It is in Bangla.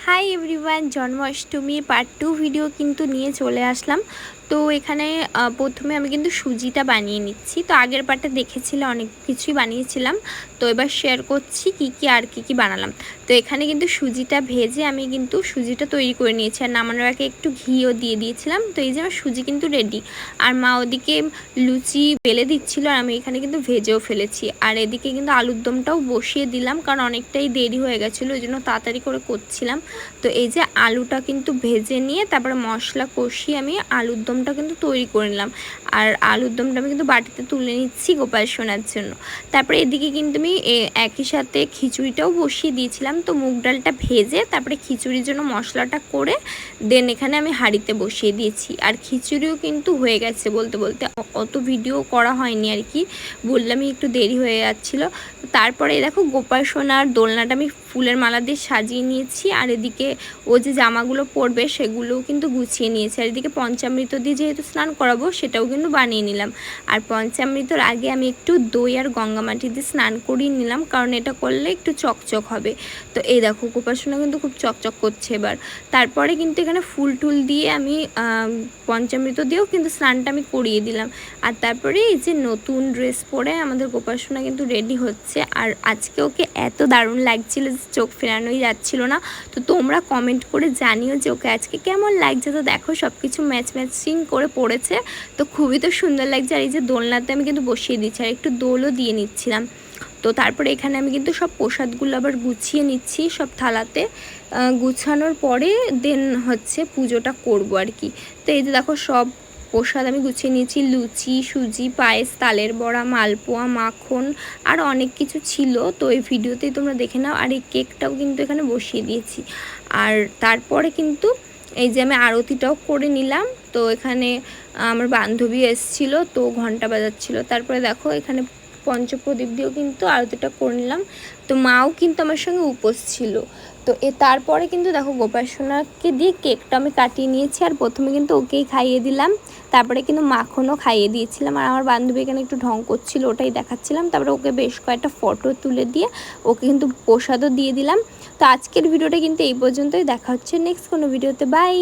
হাই এভরিওয়ান, জন্মাষ্টমীর পার্ট 2 ভিডিও কিন্তু নিয়ে চলে আসলাম। তো এখানে প্রথমে আমি কিন্তু সুজিটা বানিয়ে নিচ্ছি। তো আগের পার্টে দেখেছিলে অনেক কিছুই বানিয়েছিলাম, তো এবার শেয়ার করছি কি বানালাম। তো এখানে কিন্তু সুজিটা ভেজে আমি কিন্তু সুজিটা তৈরি করে নিয়েছি, আর নামানোর আগে একটু ঘিও দিয়ে দিয়েছিলাম। তো এই যে আমার সুজি কিন্তু রেডি, আর মা ওদিকে লুচি বেলে দিচ্ছিল, আর আমি এখানে কিন্তু ভেজেও ফেলেছি। আর এদিকে কিন্তু আলুর দমটাও বসিয়ে দিলাম, কারণ অনেকটাই দেরি হয়ে গেছিলো, ওই জন্য তাড়াতাড়ি করে করছিলাম। তো এই যে আলুটা কিন্তু ভেজে নিয়ে তারপরে মশলা কষিয়ে আমি আলুর দমটা কিন্তু তৈরি করে নিলাম। আর আলুর দমটা আমি কিন্তু বাটিতে তুলে নিচ্ছি গোপাল সোনার জন্য। তারপরে এদিকে কিন্তু আমি একই সাথে খিচুড়িটাও বসিয়ে দিয়েছিলাম। তো মুগ ডালটা ভেজে তারপরে খিচুড়ির জন্য মশলাটা করে দেন এখানে আমি হাঁড়িতে বসিয়ে দিয়েছি। আর খিচুড়িও কিন্তু হয়ে গেছে, বলতে বলতে অত ভিডিও করা হয়নি আর কি, বললামই একটু দেরি হয়ে যাচ্ছিলো। তারপরে দেখো গোপাল সোনার দোলনাটা আমি ফুলের মালা দিয়ে সাজিয়ে নিয়েছি, আর এদিকে ও যে জামাগুলো পরবে সেগুলোও কিন্তু গুছিয়ে নিয়েছি। আর এদিকে পঞ্চামৃত দিয়ে যেহেতু স্নান করাবো সেটাও কিন্তু বানিয়ে নিলাম। আর পঞ্চামৃতর আগে আমি একটু দই আর গঙ্গা মাটি দিয়ে স্নান করিয়ে নিলাম, কারণ এটা করলে একটু চকচক হবে। তো এই দেখো গোপাল সোনা কিন্তু খুব চকচক করছে এবার। তারপরে কিন্তু এখানে ফুল টুল দিয়ে আমি পঞ্চামৃত দিয়েও কিন্তু স্নানটা আমি করিয়ে দিলাম। আর তারপরে এই যে নতুন ড্রেস পরে আমাদের গোপাল সোনা কিন্তু রেডি হচ্ছে। আর আজকে ওকে এত দারুণ লাগছিল যে চোখ ফেরানোই যাচ্ছিল না। তো তোমরা কমেন্ট করে জানিও যে ওকে আজকে কেমন লাগছে। তো দেখো সব কিছু ম্যাচিং করে পড়েছে, তো খুবই তো সুন্দর লাগছে। আর এই যে দোলনাতে আমি কিন্তু বসিয়ে দিচ্ছি, আর একটু দোলও দিয়ে নিচ্ছিলাম। তো তারপরে এখানে আমি কিন্তু সব প্রসাদগুলো আবার গুছিয়ে নিচ্ছি সব থালাতে। গুছানোর পরে দেন হচ্ছে পুজোটা করব আর কি। তো এই যে দেখো সব প্রসাদ আমি গুছিয়ে নিয়েছি, লুচি, সুজি, পায়েস, তালের বড়া, মালপোয়া, মাখন আর অনেক কিছু ছিল। তো এই ভিডিওতেই তোমরা দেখে নাও। আর এই কেকটাও কিন্তু এখানে বসিয়ে দিয়েছি। আর তারপরে কিন্তু এই যে আমি আরতিটাও করে নিলাম। তো এখানে আমার বান্ধবী এসেছিল, তো ঘন্টা বাজাচ্ছিল। তারপরে দেখো এখানে পঞ্চপ্রদীপ দিয়েও কিন্তু আরতিটা করে নিলাম। তো মাও কিন্তু আমার সঙ্গে উপোস ছিল। তো তারপরে কিন্তু দেখো গোপাল সোনাকে দিয়ে কেকটা আমি কাটিয়ে নিয়েছি, আর প্রথমে কিন্তু ওকেই খাইয়ে দিলাম, তারপরে কিন্তু মাখনও খাইয়ে দিয়েছিলাম। আর আমার বান্ধবী এখানে একটু ঢং করছিল, ওটাই দেখাচ্ছিলাম। তারপরে ওকে বেশ কয়েকটা ফটো তুলে দিয়ে ওকে কিন্তু প্রসাদও দিয়ে দিলাম। তো আজকের ভিডিওটা কিন্তু এই পর্যন্তই, দেখা হচ্ছে নেক্সট কোনো ভিডিওতে। বাই।